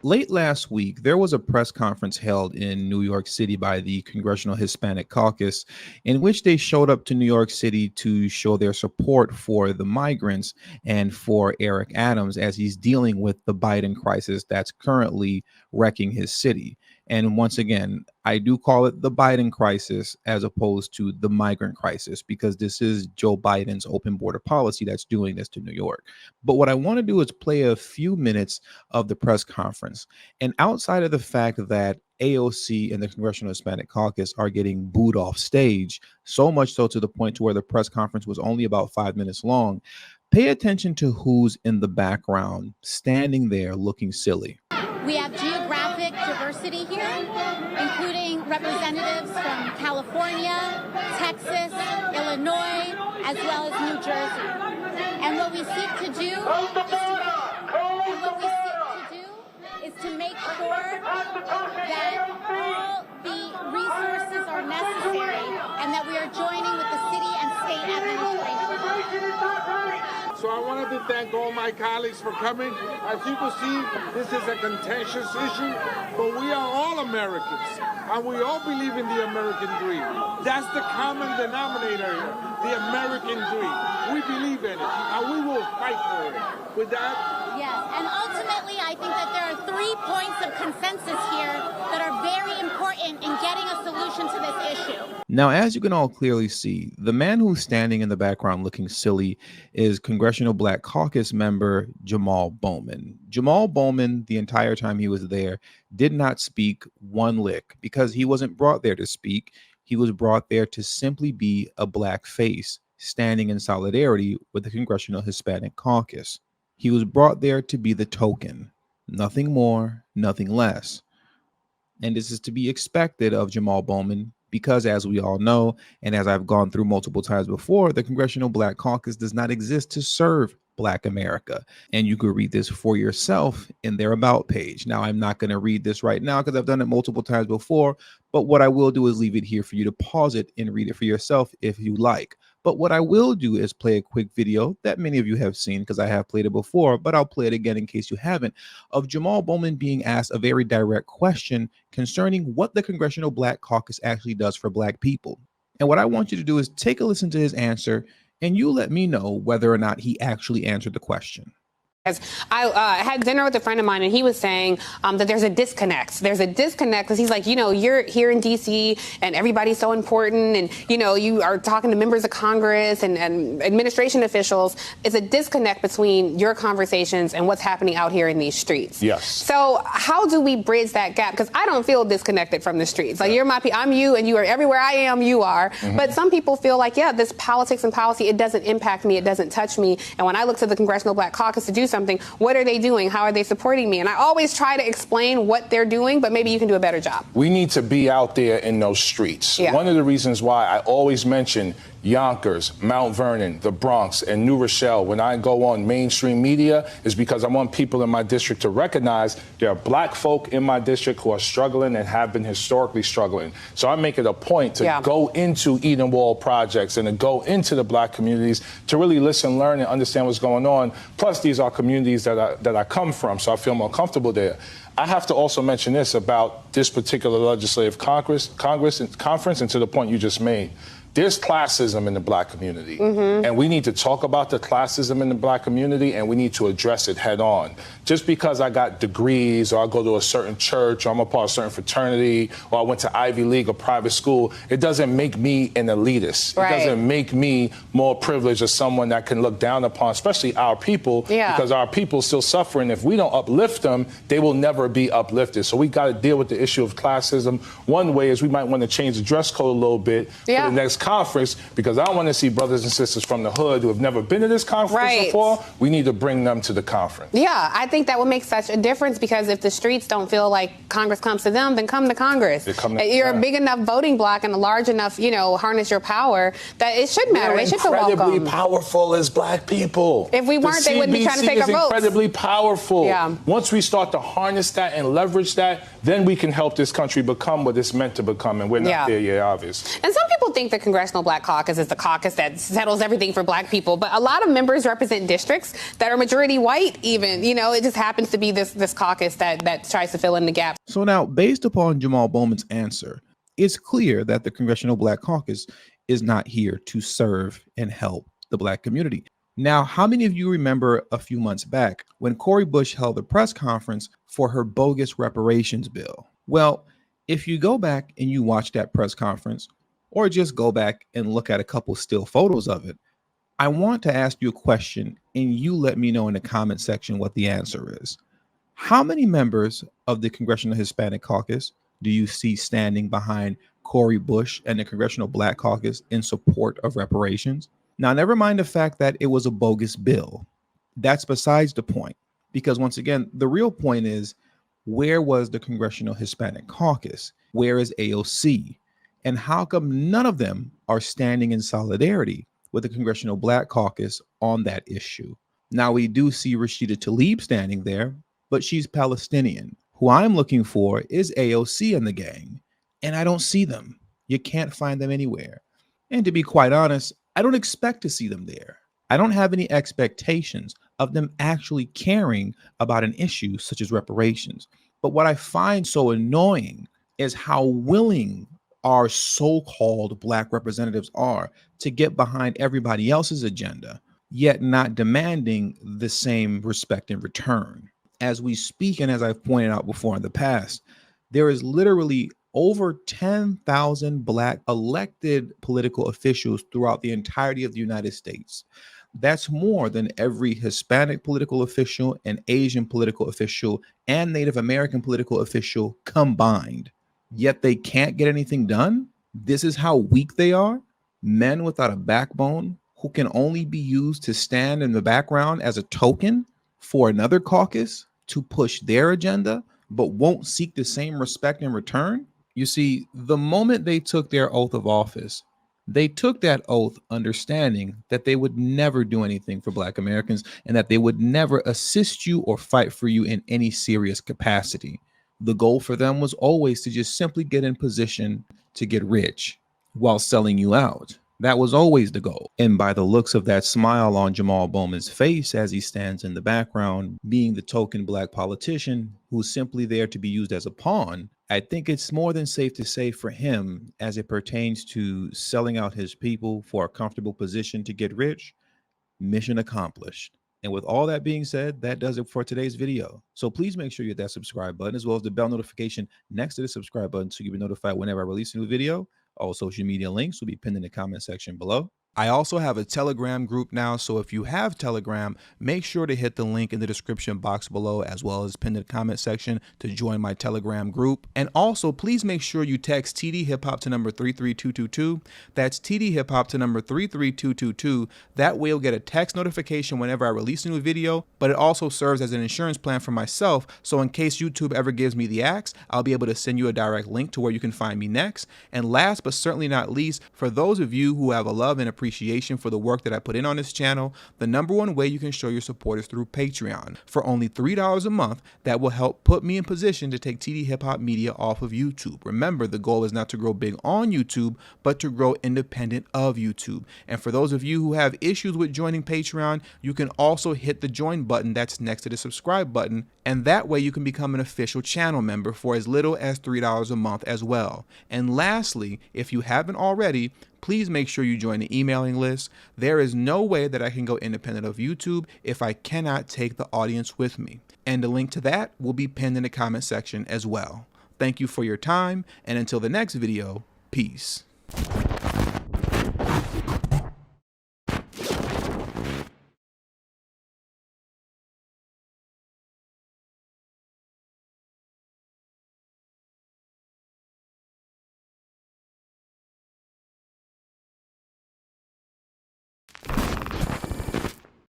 Late last week, there was a press conference held in New York City by the Congressional Hispanic Caucus, in which they showed up to New York City to show their support for the migrants and for Eric Adams as he's dealing with the Biden crisis that's currently wrecking his city. And once again, I do call it the Biden crisis as opposed to the migrant crisis, because this is Joe Biden's open border policy that's doing this to New York. But what I want to do is play a few minutes of the press conference. And outside of the fact that AOC and the Congressional Hispanic Caucus are getting booed off stage, so much so to the point to where the press conference was only about 5 minutes long, pay attention to who's in the background standing there looking silly. We have geographic diversity here, including representatives from California, Texas, Illinois, as well as New Jersey. And what we seek to do is to make sure that all the resources are necessary and that we are joining with the city and state administration. So I wanted to thank all my colleagues for coming. As you can see, this is a contentious issue, but we are all Americans, and we all believe in the American dream. That's the common denominator here, the American dream. We believe in it, and we will fight for it. With that? Yes, and ultimately, I think that there are 3 points of consensus here that are very important in getting a solution to this issue. Now, as you can all clearly see, the man who's standing in the background looking silly is Congressional Black Caucus member Jamal Bowman. Jamal Bowman, the entire time he was there, did not speak one lick because he wasn't brought there to speak. He was brought there to simply be a black face standing in solidarity with the Congressional Hispanic Caucus. He was brought there to be the token, nothing more, nothing less. And this is to be expected of Jamal Bowman because, as we all know, and as I've gone through multiple times before, the Congressional Black Caucus does not exist to serve Black America. And you could read this for yourself in their About page. Now, I'm not going to read this right now because I've done it multiple times before, but what I will do is leave it here for you to pause it and read it for yourself if you like. But what I will do is play a quick video that many of you have seen because I have played it before, but I'll play it again in case you haven't, of Jamal Bowman being asked a very direct question concerning what the Congressional Black Caucus actually does for Black people. And what I want you to do is take a listen to his answer, and you let me know whether or not he actually answered the question. I had dinner with a friend of mine, and he was saying that there's a disconnect. There's a disconnect because he's like, you're here in D.C. and everybody's so important, and, you are talking to members of Congress and administration officials. It's a disconnect between your conversations and what's happening out here in these streets. Yes. So how do we bridge that gap? Because I don't feel disconnected from the streets. Like, I'm you, and you are everywhere I am, you are. Mm-hmm. But some people feel like, this politics and policy, it doesn't impact me, it doesn't touch me. And when I look to the Congressional Black Caucus to do something, what are they doing? How are they supporting me? And I always try to explain what they're doing, but maybe you can do a better job. We need to be out there in those streets. Yeah. One of the reasons why I always mention Yonkers, Mount Vernon, the Bronx, and New Rochelle when I go on mainstream media is because I want people in my district to recognize there are Black folk in my district who are struggling and have been historically struggling. So I make it a point to go into Eden Wall projects and to go into the Black communities to really listen, learn, and understand what's going on. Plus, these are communities that I come from, so I feel more comfortable there. I have to also mention this about this particular legislative conference and to the point you just made. There's classism in the Black community, and we need to talk about the classism in the Black community, and we need to address it head on. Just because I got degrees or I go to a certain church or I'm a part of a certain fraternity or I went to Ivy League or private school, it doesn't make me an elitist. Right. It doesn't make me more privileged or someone that can look down upon, especially our people, because our people still suffering. If we don't uplift them, they will never be uplifted. So we got to deal with the issue of classism. One way is we might want to change the dress code a little bit for the next conference, because I don't want to see brothers and sisters from the hood who have never been to this conference before. We need to bring them to the conference. Yeah, I think that would make such a difference, because if the streets don't feel like Congress comes to them, then come to Congress. You're a big enough voting block and a large enough, harness your power that it should matter. They should feel welcome. We're incredibly powerful as Black people. If we weren't, they wouldn't be trying to take our votes. Incredibly powerful. Yeah. Once we start to harness that and leverage that, then we can help this country become what it's meant to become, and we're not there yet, obviously. And some people think the Congress Congressional Black Caucus is the caucus that settles everything for black people. But a lot of members represent districts that are majority white even. You know, it just happens to be this caucus that tries to fill in the gap. So now, based upon Jamal Bowman's answer, it's clear that the Congressional Black Caucus is not here to serve and help the black community. Now, how many of you remember a few months back when Cori Bush held a press conference for her bogus reparations bill? Well, if you go back and you watch that press conference, or just go back and look at a couple still photos of it, I want to ask you a question and you let me know in the comment section what the answer is. How many members of the Congressional Hispanic Caucus do you see standing behind Cori Bush and the Congressional Black Caucus in support of reparations? Now, never mind the fact that it was a bogus bill. That's besides the point, because once again, the real point is, where was the Congressional Hispanic Caucus? Where is AOC? And how come none of them are standing in solidarity with the Congressional Black Caucus on that issue? Now, we do see Rashida Tlaib standing there, but she's Palestinian. Who I'm looking for is AOC and the gang, and I don't see them. You can't find them anywhere. And to be quite honest, I don't expect to see them there. I don't have any expectations of them actually caring about an issue such as reparations. But what I find so annoying is how willing our so-called black representatives are to get behind everybody else's agenda, yet not demanding the same respect in return. As we speak, and as I've pointed out before in the past, there is literally over 10,000 black elected political officials throughout the entirety of the United States. That's more than every Hispanic political official and Asian political official and Native American political official combined. Yet they can't get anything done. This is how weak they are. Men without a backbone who can only be used to stand in the background as a token for another caucus to push their agenda, but won't seek the same respect in return. You see, the moment they took their oath of office, they took that oath understanding that they would never do anything for Black Americans and that they would never assist you or fight for you in any serious capacity. The goal for them was always to just simply get in position to get rich while selling you out. That was always the goal. And by the looks of that smile on Jamal Bowman's face as he stands in the background, being the token black politician who's simply there to be used as a pawn, I think it's more than safe to say for him, as it pertains to selling out his people for a comfortable position to get rich, mission accomplished. And with all that being said, that does it for today's video. So please make sure you hit that subscribe button as well as the bell notification next to the subscribe button so you'll be notified whenever I release a new video. All social media links will be pinned in the comment section below. I also have a Telegram group now, so if you have Telegram, make sure to hit the link in the description box below as well as pinned in the comment section to join my Telegram group. And also, please make sure you text TD Hip Hop to number 33222. That's TD Hip Hop to number 33222. That way you'll get a text notification whenever I release a new video, but it also serves as an insurance plan for myself, so in case YouTube ever gives me the axe, I'll be able to send you a direct link to where you can find me next. And last but certainly not least, for those of you who have a love and appreciation for the work that I put in on this channel, the #1 way you can show your support is through Patreon. For only $3 a month, that will help put me in position to take TD Hip Hop Media off of YouTube. Remember, the goal is not to grow big on YouTube, but to grow independent of YouTube. And for those of you who have issues with joining Patreon, you can also hit the join button that's next to the subscribe button, and that way you can become an official channel member for as little as $3 a month as well. And lastly, if you haven't already, please make sure you join the emailing list. There is no way that I can go independent of YouTube if I cannot take the audience with me. And the link to that will be pinned in the comment section as well. Thank you for your time, and until the next video, peace.